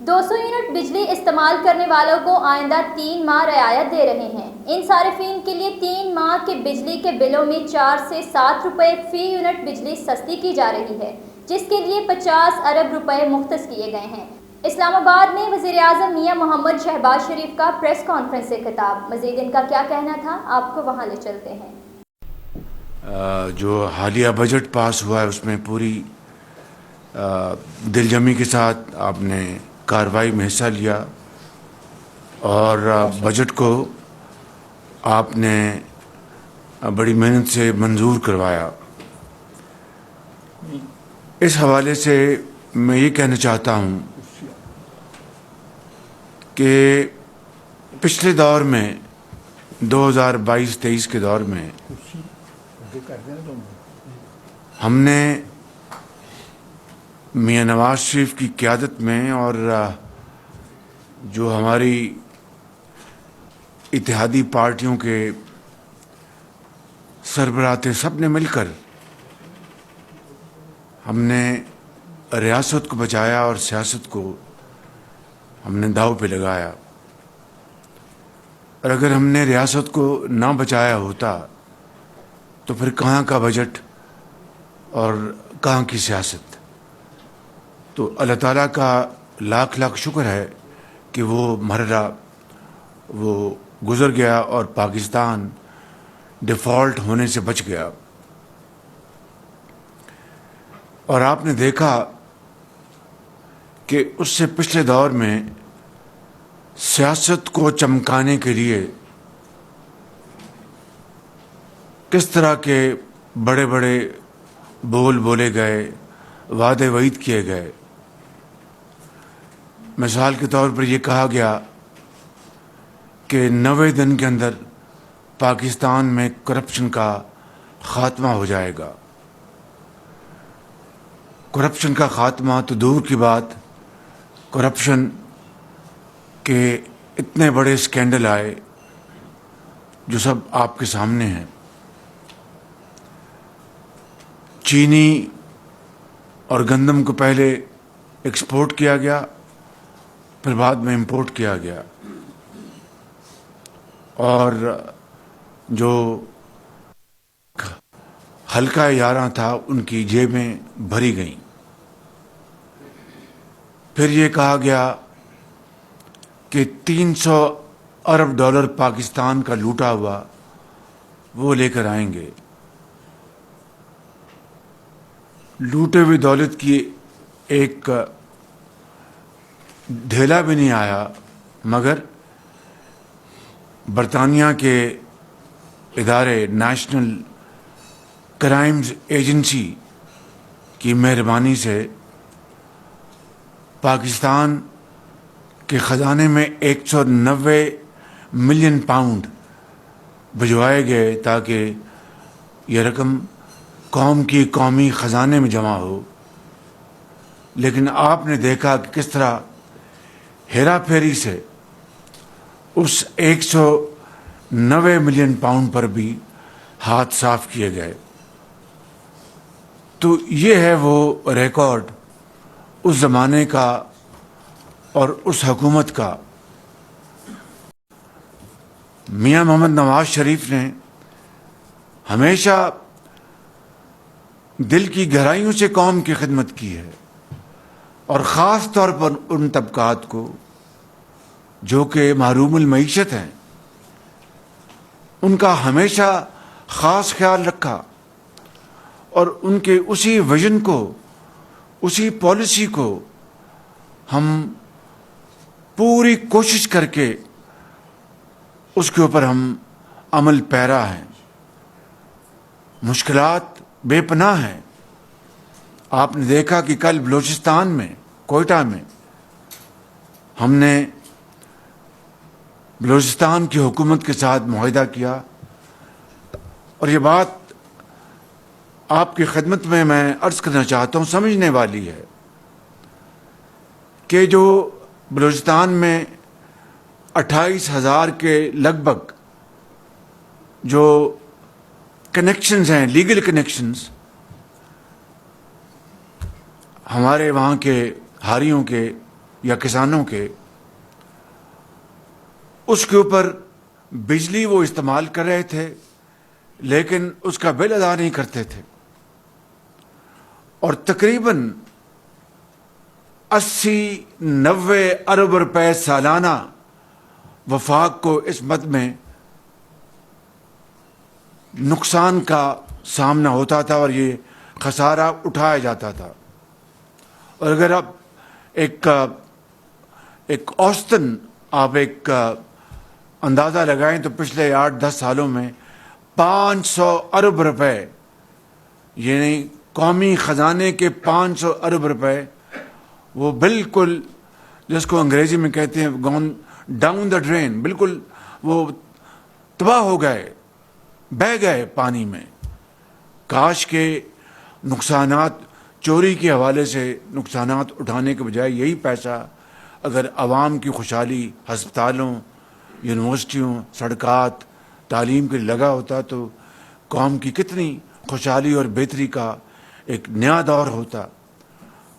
200 unit بجلی استعمال کرنے والوں کو آئندہ 3 ماہ رعایت دے رہے ہیں۔ ان صارفین کے لیے 3 ماہ کے بجلی کے بلوں میں 4 سے 7 روپے فی یونٹ بجلی سستی کی جا رہی ہے، جس کے لیے 50 ارب روپے مختص کیے گئے ہیں۔ اسلام آباد میں وزیر اعظم میاں محمد شہباز شریف کا پریس کانفرنس سے خطاب۔ مزید ان کا کیا کہنا تھا، آپ کو وہاں لے چلتے ہیں۔ جو حالیہ بجٹ پاس ہوا ہے اس میں پوری دل جمی کے ساتھ آپ نے کارروائی میں حصہ لیا اور بجٹ کو آپ نے بڑی محنت سے منظور کروایا۔ اس حوالے سے میں یہ کہنا چاہتا ہوں کہ پچھلے دور میں 2022-23 کے دور میں ہم نے میاں نواز شریف کی قیادت میں اور جو ہماری اتحادی پارٹیوں کے سربراہ تھے، سب نے مل کر ہم نے ریاست کو بچایا اور سیاست کو ہم نے داؤ پہ لگایا۔ اور اگر ہم نے ریاست کو نہ بچایا ہوتا تو پھر کہاں کا بجٹ اور کہاں کی سیاست؟ تو اللہ تعالیٰ کا لاکھ لاکھ شکر ہے کہ وہ مرحلہ وہ گزر گیا اور پاکستان ڈیفالٹ ہونے سے بچ گیا۔ اور آپ نے دیکھا کہ اس سے پچھلے دور میں سیاست کو چمکانے کے لیے کس طرح کے بڑے بڑے بول بولے گئے، وعدے وعید کیے گئے۔ مثال کے طور پر یہ کہا گیا کہ 90 دن کے اندر پاکستان میں کرپشن کا خاتمہ ہو جائے گا۔ کرپشن کا خاتمہ تو دور کی بات، کرپشن کے اتنے بڑے اسکینڈل آئے جو سب آپ کے سامنے ہیں۔ چینی اور گندم کو پہلے ایکسپورٹ کیا گیا، پھر بعد میں امپورٹ کیا گیا، اور جو ہلکا یاراں تھا ان کی جیبیں بھری گئیں۔ پھر یہ کہا گیا کہ 300 ارب ڈالر پاکستان کا لوٹا ہوا وہ لے کر آئیں گے۔ لوٹے ہوئی دولت کی ایک ڈھیلا بھی نہیں آیا، مگر برطانیہ کے ادارے نیشنل کرائمز ایجنسی کی مہربانی سے پاکستان کے خزانے میں 190 ملین پاؤنڈ بھجوائے گئے تاکہ یہ رقم قوم کی قومی خزانے میں جمع ہو۔ لیکن آپ نے دیکھا کہ کس طرح ہیرا پھیری سے اس 190 ملین پاؤنڈ پر بھی ہاتھ صاف کیے گئے۔ تو یہ ہے وہ ریکارڈ اس زمانے کا اور اس حکومت کا۔ میاں محمد نواز شریف نے ہمیشہ دل کی گہرائیوں سے قوم کی خدمت کی ہے، اور خاص طور پر ان طبقات کو جو کہ محروم المعیشت ہیں، ان کا ہمیشہ خاص خیال رکھا، اور ان کے اسی ویژن کو، اسی پالیسی کو ہم پوری کوشش کر کے اس کے اوپر ہم عمل پیرا ہیں۔ مشکلات بے پناہ ہیں۔ آپ نے دیکھا کہ کل بلوچستان میں، کوئٹہ میں، ہم نے بلوچستان کی حکومت کے ساتھ معاہدہ کیا، اور یہ بات آپ کی خدمت میں عرض کرنا چاہتا ہوں، سمجھنے والی ہے کہ جو بلوچستان میں 28,000 کے لگ بھگ جو کنیکشنز ہیں، لیگل کنیکشنز، ہمارے وہاں کے ہاریوں کے یا کسانوں کے، اس کے اوپر بجلی وہ استعمال کر رہے تھے لیکن اس کا بل ادا نہیں کرتے تھے، اور تقریباً 80-90 ارب روپے سالانہ وفاق کو اس مد میں نقصان کا سامنا ہوتا تھا اور یہ خسارہ اٹھایا جاتا تھا۔ اور اگر آپ ایک اوسطاً آپ ایک اندازہ لگائیں تو پچھلے 8-10 سالوں میں 500 ارب روپے، یعنی قومی خزانے کے 500 ارب روپے وہ بالکل، جس کو انگریزی میں کہتے ہیں گون ڈاؤن دا ڈرین، بالکل وہ تباہ ہو گئے، بہہ گئے پانی میں۔ کاش کے نقصانات، چوری کے حوالے سے نقصانات اٹھانے کے بجائے یہی پیسہ اگر عوام کی خوشحالی، ہسپتالوں، یونیورسٹیوں، سڑکات، تعلیم کے لیے لگا ہوتا تو قوم کی کتنی خوشحالی اور بہتری کا ایک نیا دور ہوتا۔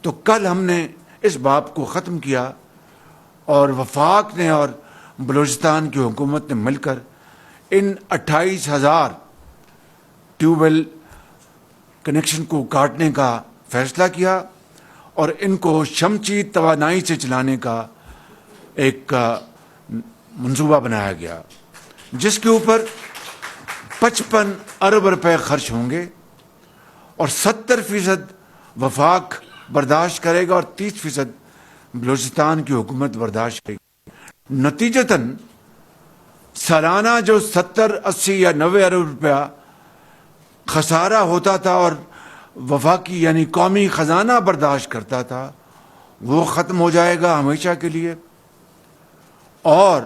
تو کل ہم نے اس باب کو ختم کیا اور وفاق نے اور بلوچستان کی حکومت نے مل کر ان 28,000 ٹیوب ویل کنیکشن کو کاٹنے کا فیصلہ کیا اور ان کو شمسی توانائی سے چلانے کا ایک منصوبہ بنایا گیا، جس کے اوپر 55 ارب روپے خرچ ہوں گے اور 70% وفاق برداشت کرے گا اور 30% بلوچستان کی حکومت برداشت کرے گی۔ نتیجتاً سالانہ جو 70-80 یا 90 ارب روپیہ خسارہ ہوتا تھا اور وفاقی یعنی قومی خزانہ برداشت کرتا تھا، وہ ختم ہو جائے گا ہمیشہ کے لیے، اور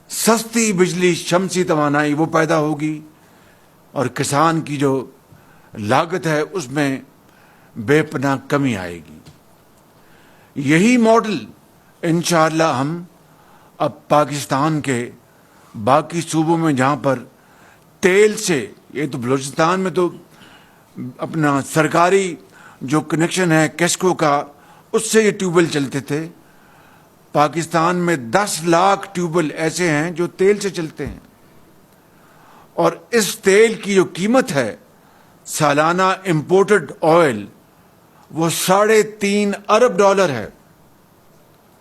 سستی بجلی، شمسی توانائی وہ پیدا ہوگی، اور کسان کی جو لاگت ہے اس میں بے پناہ کمی آئے گی۔ یہی ماڈل انشاءاللہ ہم اب پاکستان کے باقی صوبوں میں، جہاں پر تیل سے، یہ تو بلوچستان میں تو اپنا سرکاری جو کنیکشن ہے کیسکو کا، اس سے یہ ٹیوب ویل چلتے تھے، پاکستان میں 10 لاکھ ٹیوب ویل ایسے ہیں جو تیل سے چلتے ہیں، اور اس تیل کی جو قیمت ہے سالانہ امپورٹڈ آئل وہ $3.5 ارب ہے۔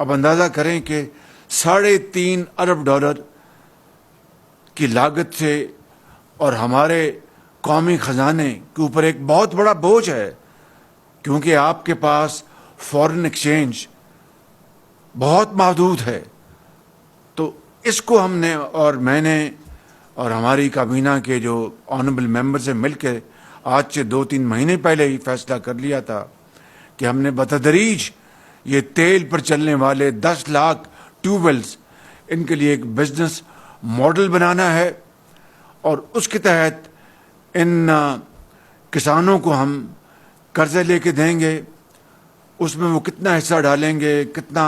اب اندازہ کریں کہ $3.5 ارب کی لاگت سے اور ہمارے قومی خزانے کے اوپر ایک بہت بڑا بوجھ ہے، کیونکہ آپ کے پاس فورن ایکسچینج بہت محدود ہے۔ تو اس کو ہم نے اور میں نے اور ہماری کابینہ کے جو آنریبل ممبر سے مل کے آج سے 2-3 مہینے پہلے ہی فیصلہ کر لیا تھا کہ ہم نے بتدریج یہ تیل پر چلنے والے 10 لاکھ ٹیوب ویلز، ان کے لیے ایک بزنس ماڈل بنانا ہے، اور اس کے تحت ان کسانوں کو ہم قرضے لے کے دیں گے، اس میں وہ کتنا حصہ ڈالیں گے، کتنا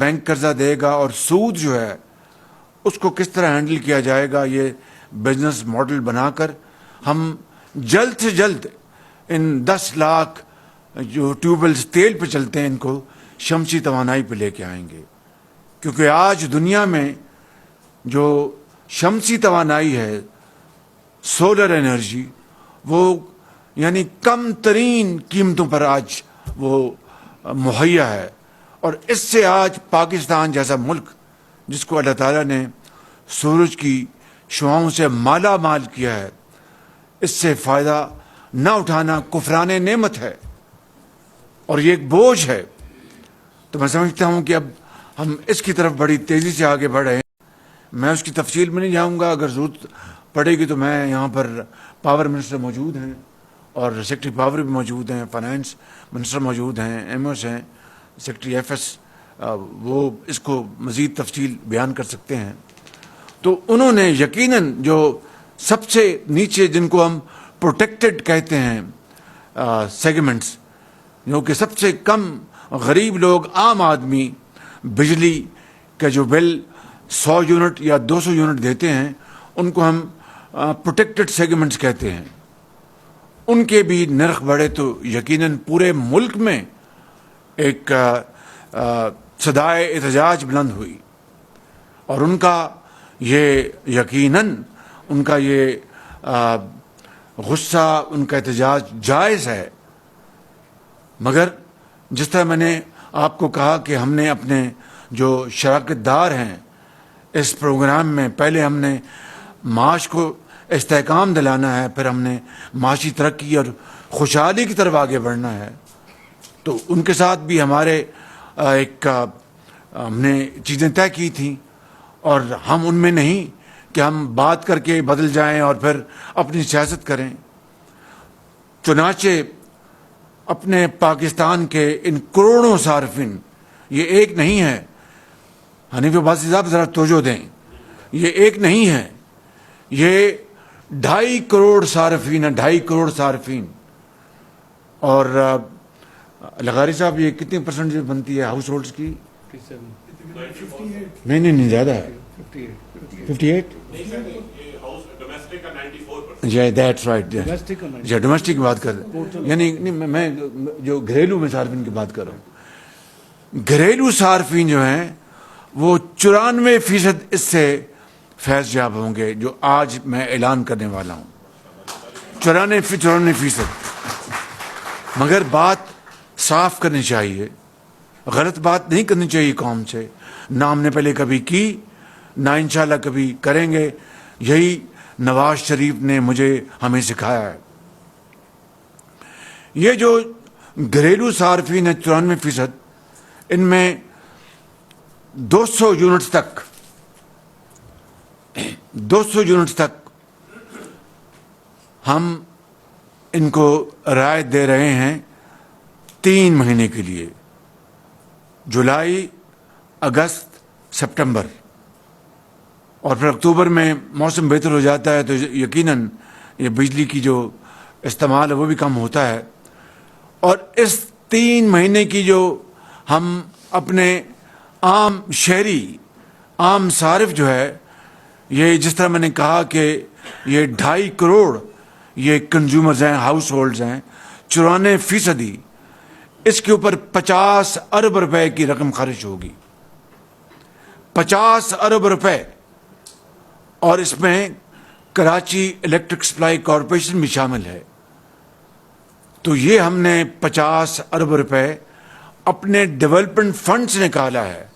بینک قرضہ دے گا، اور سود جو ہے اس کو کس طرح ہینڈل کیا جائے گا، یہ بزنس ماڈل بنا کر ہم جلد سے جلد ان 10 لاکھ جو ٹیوب ویلز تیل پہ چلتے ہیں ان کو شمسی توانائی پہ لے کے آئیں گے۔ کیونکہ آج دنیا میں جو شمسی توانائی ہے، سولر انرجی، وہ یعنی کم ترین قیمتوں پر آج وہ مہیا ہے، اور اس سے آج پاکستان جیسا ملک جس کو اللہ تعالیٰ نے سورج کی شعاؤں سے مالا مال کیا ہے، اس سے فائدہ نہ اٹھانا کفران نعمت ہے اور یہ ایک بوجھ ہے۔ تو میں سمجھتا ہوں کہ اب ہم اس کی طرف بڑی تیزی سے آگے بڑھ رہے ہیں۔ میں اس کی تفصیل میں نہیں جاؤں گا، اگر ضرورت پڑے گی تو میں یہاں پر پاور منسٹر موجود ہیں اور سیکرٹری پاور بھی موجود ہیں، فائنانس منسٹر موجود ہیں، ایم ایس ہیں، سیکرٹری ایف ایس، وہ اس کو مزید تفصیل بیان کر سکتے ہیں۔ تو انہوں نے یقیناً جو سب سے نیچے، جن کو ہم پروٹیکٹڈ کہتے ہیں سیگمنٹس، جو کہ سب سے کم غریب لوگ، عام آدمی بجلی کا جو بل 100 یونٹ یا 200 یونٹ دیتے ہیں، ان کو ہم پروٹیکٹڈ سیگمنٹس کہتے ہیں، ان کے بھی نرخ بڑھے تو یقیناً پورے ملک میں ایک صدائے احتجاج بلند ہوئی، اور ان کا یہ یقیناً ان کا یہ غصہ، ان کا احتجاج جائز ہے، مگر جس طرح میں نے آپ کو کہا کہ ہم نے اپنے جو شراکت دار ہیں اس پروگرام میں، پہلے ہم نے معاش کو استحکام دلانا ہے، پھر ہم نے معاشی ترقی اور خوشحالی کی طرف آگے بڑھنا ہے، تو ان کے ساتھ بھی ہمارے ہم نے چیزیں طے کی تھیں، اور ہم ان میں نہیں کہ ہم بات کر کے بدل جائیں اور پھر اپنی سیاست کریں۔ چنانچہ اپنے پاکستان کے ان کروڑوں صارفین، یہ ایک نہیں ہے، حنیف عباسی صاحب ذرا توجہ دیں، یہ ایک نہیں ہے، یہ 2.5 کروڑ صارفین ہیں، 2.5 کروڑ صارفین۔ اور لغاری صاحب یہ کتنی پرسنٹ بنتی ہے ہاؤس ہولڈس کی؟ نہیں زیادہ ہے، 58 جی، دیٹس رائٹ، جی ڈومیسٹک کی بات کر رہے ہیں، یعنی میں جو گھریلو میں صارفین کی بات کر رہا ہوں۔ گھریلو صارفین جو ہیں وہ 94% اس سے فیض یاب ہوں گے، جو آج میں اعلان کرنے والا ہوں، 94%۔ مگر بات صاف کرنی چاہیے، غلط بات نہیں کرنی چاہیے قوم سے، نہ ہم نے پہلے کبھی کی، نہ انشاءاللہ کبھی کریں گے، یہی نواز شریف نے ہمیں سکھایا ہے۔ یہ جو گھریلو صارفین ہیں 94%، ان میں 200 یونٹس تک ہم ان کو رعایت دے رہے ہیں 3 مہینے کے لیے، جولائی، اگست، سپٹمبر، اور پھر اکتوبر میں موسم بہتر ہو جاتا ہے تو یقیناً یہ بجلی کی جو استعمال ہے وہ بھی کم ہوتا ہے۔ اور اس 3 مہینے کی جو ہم اپنے عام شہری، عام صارف جو ہے، یہ جس طرح میں نے کہا کہ یہ 2.5 کروڑ یہ کنزیومرز ہیں، ہاؤس ہولڈز ہیں، 94%، اس کے اوپر 50 ارب روپے کی رقم خرچ ہوگی، 50 ارب روپے، اور اس میں کراچی الیکٹرک سپلائی کارپوریشن بھی شامل ہے۔ تو یہ ہم نے 50 ارب روپے اپنے ڈیولپمنٹ فنڈ سے نکالا ہے،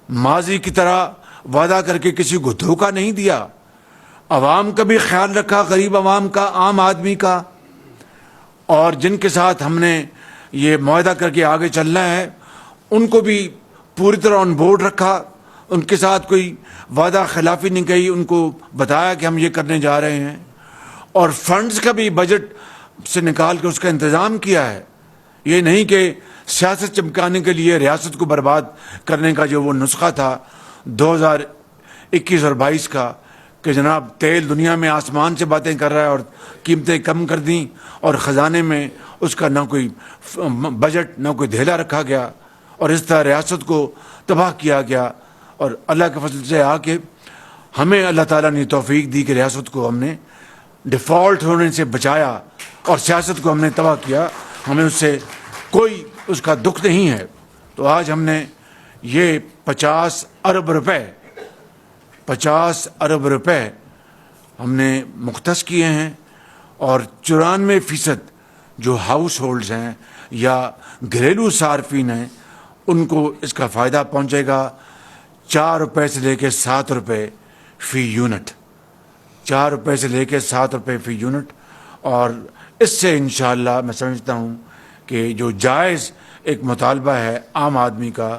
ماضی کی طرح وعدہ کر کے کسی کو دھوکہ نہیں دیا، عوام کا بھی خیال رکھا، غریب عوام کا، عام آدمی کا، اور جن کے ساتھ ہم نے یہ معاہدہ کر کے آگے چلنا ہے ان کو بھی پوری طرح آن بورڈ رکھا، ان کے ساتھ کوئی وعدہ خلافی نہیں کی، ان کو بتایا کہ ہم یہ کرنے جا رہے ہیں، اور فنڈز کا بھی بجٹ سے نکال کے اس کا انتظام کیا ہے۔ یہ نہیں کہ سیاست چمکانے کے لیے ریاست کو برباد کرنے کا جو وہ نسخہ تھا 2021 اور 22 کا، کہ جناب تیل دنیا میں آسمان سے باتیں کر رہا ہے اور قیمتیں کم کر دیں، اور خزانے میں اس کا نہ کوئی بجٹ، نہ کوئی دھیلا رکھا گیا، اور اس طرح ریاست کو تباہ کیا گیا۔ اور اللہ کے فضل سے آ کے ہمیں اللہ تعالیٰ نے توفیق دی کہ ریاست کو ہم نے ڈیفالٹ ہونے سے بچایا، اور سیاست کو ہم نے تباہ کیا، ہمیں اس سے کوئی اس کا دکھ نہیں ہے۔ تو آج ہم نے یہ 50 ارب روپے ہم نے مختص کیے ہیں، اور 94% جو ہاؤس ہولڈز ہیں یا گھریلو صارفین ہیں ان کو اس کا فائدہ پہنچے گا، 4 روپے سے لے کے 7 روپے فی یونٹ، 4 روپے سے لے کے 7 روپے فی یونٹ۔ اور اس سے انشاءاللہ میں سمجھتا ہوں کہ جو جائز ایک مطالبہ ہے عام آدمی کا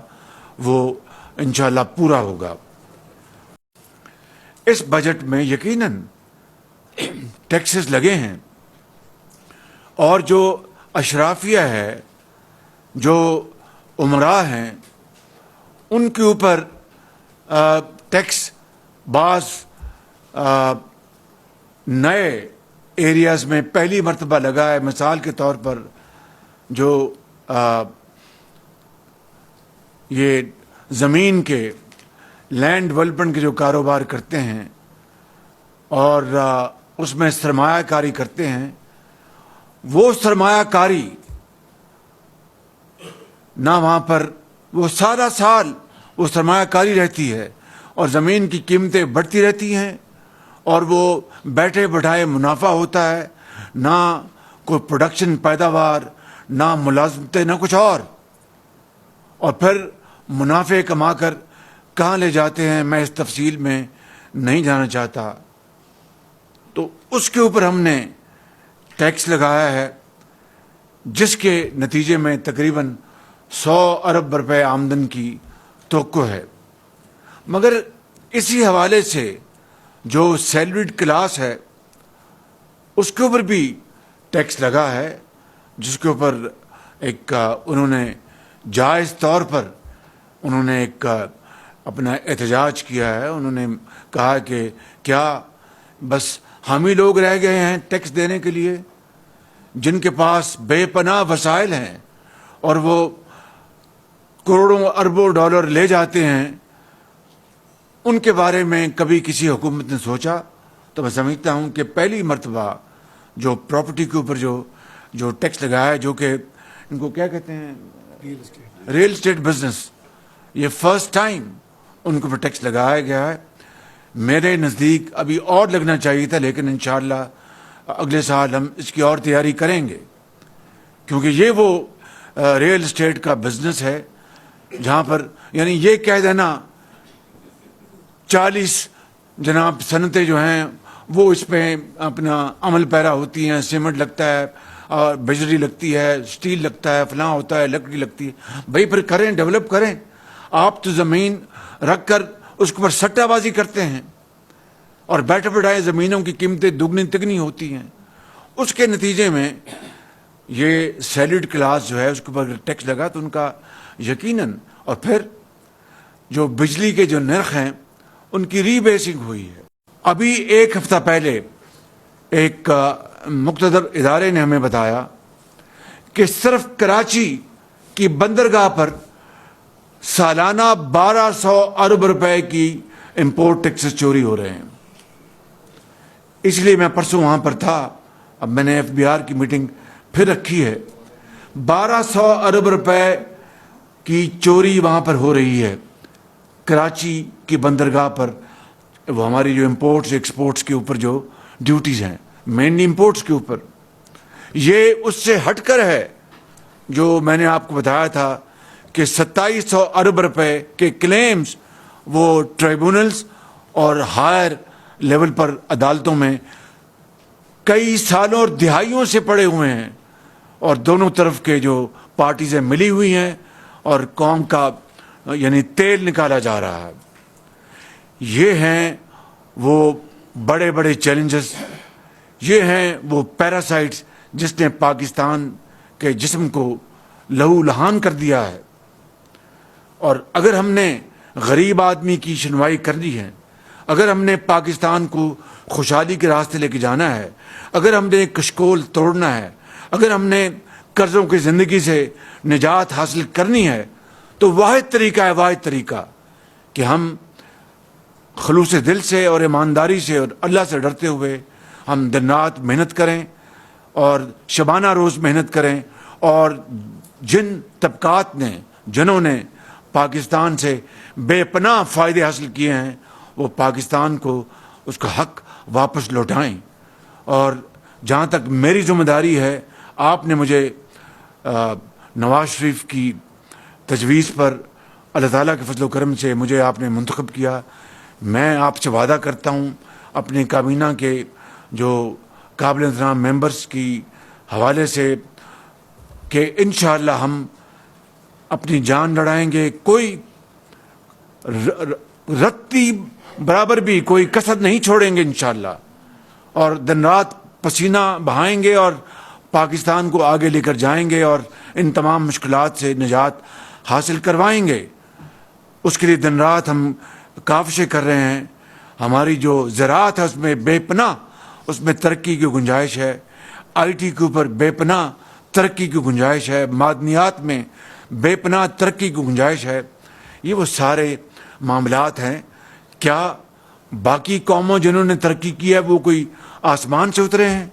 وہ انشاءاللہ پورا ہوگا۔ اس بجٹ میں یقیناً ٹیکسز لگے ہیں، اور جو اشرافیہ ہے، جو امراء ہیں، ان کے اوپر ٹیکس بعض نئے ایریاز میں پہلی مرتبہ لگا ہے۔ مثال کے طور پر جو یہ زمین کے لینڈ ڈیولپمنٹ کے جو کاروبار کرتے ہیں اور اس میں سرمایہ کاری کرتے ہیں، وہ سرمایہ کاری نہ وہاں پر وہ سارا سال وہ سرمایہ کاری رہتی ہے اور زمین کی قیمتیں بڑھتی رہتی ہیں اور وہ بیٹھے بٹھائے منافع ہوتا ہے، نہ کوئی پروڈکشن پیداوار، نہ ملازمتیں، نہ کچھ اور پھر منافع کما کر کہاں لے جاتے ہیں میں اس تفصیل میں نہیں جانا چاہتا۔ تو اس کے اوپر ہم نے ٹیکس لگایا ہے جس کے نتیجے میں تقریباً 100 ارب روپے آمدن کی توقع ہے۔ مگر اسی حوالے سے جو سیلریڈ کلاس ہے اس کے اوپر بھی ٹیکس لگا ہے، جس کے اوپر ایک انہوں نے جائز طور پر انہوں نے ایک اپنا احتجاج کیا ہے۔ انہوں نے کہا کہ کیا بس ہم ہی لوگ رہ گئے ہیں ٹیکس دینے کے لیے، جن کے پاس بے پناہ وسائل ہیں اور وہ کروڑوں اربوں ڈالر لے جاتے ہیں، ان کے بارے میں کبھی کسی حکومت نے سوچا؟ تو میں سمجھتا ہوں کہ پہلی مرتبہ جو پراپرٹی کے اوپر جو ٹیکس لگایا ہے، جو کہ ان کو کیا کہتے ہیں، ریل اسٹیٹ بزنس، یہ فرسٹ ٹائم ان کے اوپر ٹیکس لگایا گیا ہے۔ میرے نزدیک ابھی اور لگنا چاہیے تھا، لیکن انشاءاللہ اگلے سال ہم اس کی اور تیاری کریں گے، کیونکہ یہ وہ ریل اسٹیٹ کا بزنس ہے جہاں پر یعنی یہ کہہ دینا 40 جناب صنعتیں جو ہیں وہ اس پہ اپنا عمل پیرا ہوتی ہیں، سیمنٹ لگتا ہے اور بجلی لگتی ہے، اسٹیل لگتا ہے، فلاں ہوتا ہے، لکڑی لگتی ہے۔ بھائی پھر کریں، ڈیولپ کریں۔ آپ تو زمین رکھ کر اس کے اوپر سٹہ بازی کرتے ہیں اور بیٹھے بٹھائے زمینوں کی قیمتیں دگنی تگنی ہوتی ہیں۔ اس کے نتیجے میں یہ سیلریڈ کلاس جو ہے اس کے اوپر ٹیکس لگا تو ان کا یقیناً، اور پھر جو بجلی کے جو نرخ ہیں ان کی ری بیسنگ ہوئی ہے۔ ابھی ایک ہفتہ پہلے ایک مقتدر ادارے نے ہمیں بتایا کہ صرف کراچی کی بندرگاہ پر سالانہ 1200 ارب روپے کی امپورٹ ٹیکسز چوری ہو رہے ہیں۔ اس لیے میں پرسوں وہاں پر تھا، اب میں نے ایف بی آر کی میٹنگ پھر رکھی ہے۔ 1200 ارب روپے کی چوری وہاں پر ہو رہی ہے کراچی کی بندرگاہ پر۔ وہ ہماری جو امپورٹس ایکسپورٹس کے اوپر جو ڈیوٹیز ہیں، مینلی امپورٹس کے اوپر، یہ اس سے ہٹ کر ہے جو میں نے آپ کو بتایا تھا کہ 2700 ارب روپے کے کلیمز وہ ٹریبونلز اور ہائر لیول پر عدالتوں میں کئی سالوں اور دہائیوں سے پڑے ہوئے ہیں، اور دونوں طرف کے جو پارٹیزیں ملی ہوئی ہیں اور قوم کا یعنی تیل نکالا جا رہا ہے۔ یہ ہیں وہ بڑے بڑے چیلنجز، یہ ہیں وہ پیراسائٹس جس نے پاکستان کے جسم کو لہو لہان کر دیا ہے۔ اور اگر ہم نے غریب آدمی کی سنوائی کرنی ہے، اگر ہم نے پاکستان کو خوشحالی کے راستے لے کے جانا ہے، اگر ہم نے کشکول توڑنا ہے، اگر ہم نے قرضوں کی زندگی سے نجات حاصل کرنی ہے، تو واحد طریقہ کہ ہم خلوص دل سے اور ایمانداری سے اور اللہ سے ڈرتے ہوئے ہم دن رات محنت کریں اور شبانہ روز محنت کریں، اور جن طبقات نے، جنہوں نے پاکستان سے بے پناہ فائدے حاصل کیے ہیں، وہ پاکستان کو اس کا حق واپس لوٹائیں۔ اور جہاں تک میری ذمہ داری ہے، آپ نے مجھے نواز شریف کی تجویز پر اللہ تعالیٰ کے فضل و کرم سے مجھے آپ نے منتخب کیا۔ میں آپ سے وعدہ کرتا ہوں اپنے کابینہ کے جو قابل احترام ممبرز کی حوالے سے کہ انشاءاللہ ہم اپنی جان لڑائیں گے، کوئی رتی برابر بھی کوئی کسر نہیں چھوڑیں گے انشاءاللہ، اور دن رات پسینہ بہائیں گے اور پاکستان کو آگے لے کر جائیں گے اور ان تمام مشکلات سے نجات حاصل کروائیں گے۔ اس کے لیے دن رات ہم کاوشیں کر رہے ہیں۔ ہماری جو زراعت ہے اس میں بے پناہ اس میں ترقی کی گنجائش ہے، آئی ٹی کے اوپر بے پناہ ترقی کی گنجائش ہے، معدنیات میں بے پناہ ترقی کی گنجائش ہے۔ یہ وہ سارے معاملات ہیں۔ کیا باقی قوموں جنہوں نے ترقی کی ہے وہ کوئی آسمان سے اترے ہیں؟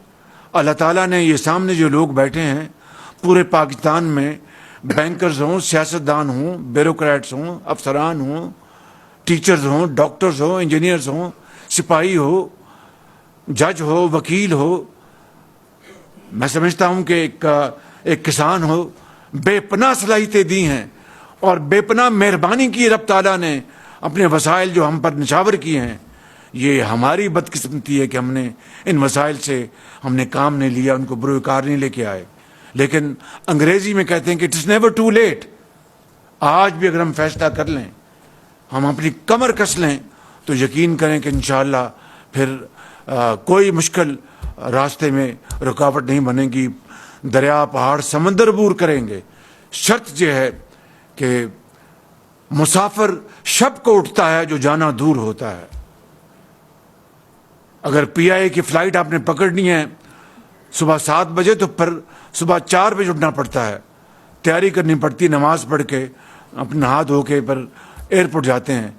اللہ تعالیٰ نے یہ سامنے جو لوگ بیٹھے ہیں پورے پاکستان میں بینکرز ہوں، سیاستدان ہوں، بیوروکریٹس ہوں، افسران ہوں، ٹیچرز ہوں، ڈاکٹرز ہوں، انجینئرز ہوں، سپاہی ہو، جج ہو، وکیل ہو، میں سمجھتا ہوں کہ ایک کسان ہو، بے پناہ صلاحیتیں دی ہیں اور بے پناہ مہربانی کی رب تعالیٰ نے اپنے وسائل جو ہم پر نچھاور کیے ہیں. یہ ہماری بدقسمتی ہے کہ ہم نے ان وسائل سے ہم نے کام نہیں لیا، ان کو بروکار نہیں لے کے آئے. لیکن انگریزی میں کہتے ہیں کہ it is never too late. آج بھی اگر ہم فیصلہ کر لیں، ہم اپنی کمر کس لیں، تو یقین کریں کہ انشاءاللہ پھر کوئی مشکل راستے میں رکاوٹ نہیں بنے گی. دریا، پہاڑ، سمندر عبور کریں گے. شرط یہ ہے کہ مسافر شب کو اٹھتا ہے جو جانا دور ہوتا ہے. اگر پی آئی کی فلائٹ آپ نے پکڑنی ہے صبح 7 بجے تو پھر صبح 4 بجے اٹھنا پڑتا ہے، تیاری کرنی پڑتی، نماز پڑھ کے اپنے نہا دھو کے پھر ایئرپورٹ جاتے ہیں.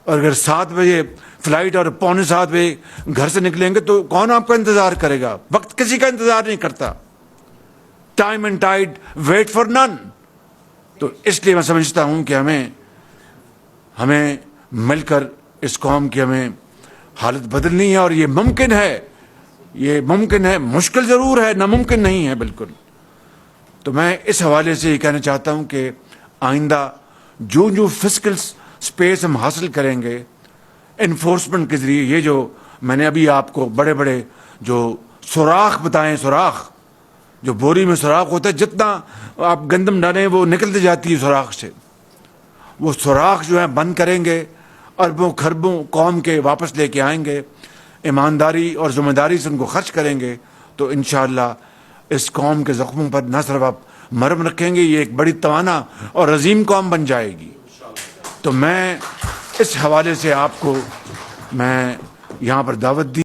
اور اگر 7 بجے فلائٹ اور 6:45 بجے گھر سے نکلیں گے تو کون آپ کا انتظار کرے گا؟ وقت کسی کا انتظار نہیں کرتا. Time and tide wait for none. تو اس لیے میں سمجھتا ہوں کہ ہمیں مل کر اس قوم کی ہمیں حالت بدلنی ہے، اور یہ ممکن ہے. مشکل ضرور ہے، ناممکن نہیں ہے بالکل. تو میں اس حوالے سے یہ کہنا چاہتا ہوں کہ آئندہ جو فسکل سپیس ہم حاصل کریں گے انفورسمنٹ کے ذریعے، یہ جو میں نے ابھی آپ کو بڑے بڑے جو سوراخ بتائیں، سوراخ جو بوری میں سوراخ ہوتا ہے، جتنا آپ گندم ڈالیں وہ نکلتی جاتی ہے سوراخ سے، وہ سوراخ جو ہیں بند کریں گے، اربوں خربوں قوم کے واپس لے کے آئیں گے، ایمانداری اور ذمہ داری سے ان کو خرچ کریں گے، تو انشاءاللہ اس قوم کے زخموں پر نہ صرف آپ مرہم رکھیں گے، یہ ایک بڑی توانا اور عظیم قوم بن جائے گی. تو میں اس حوالے سے آپ کو میں یہاں پر دعوت دی.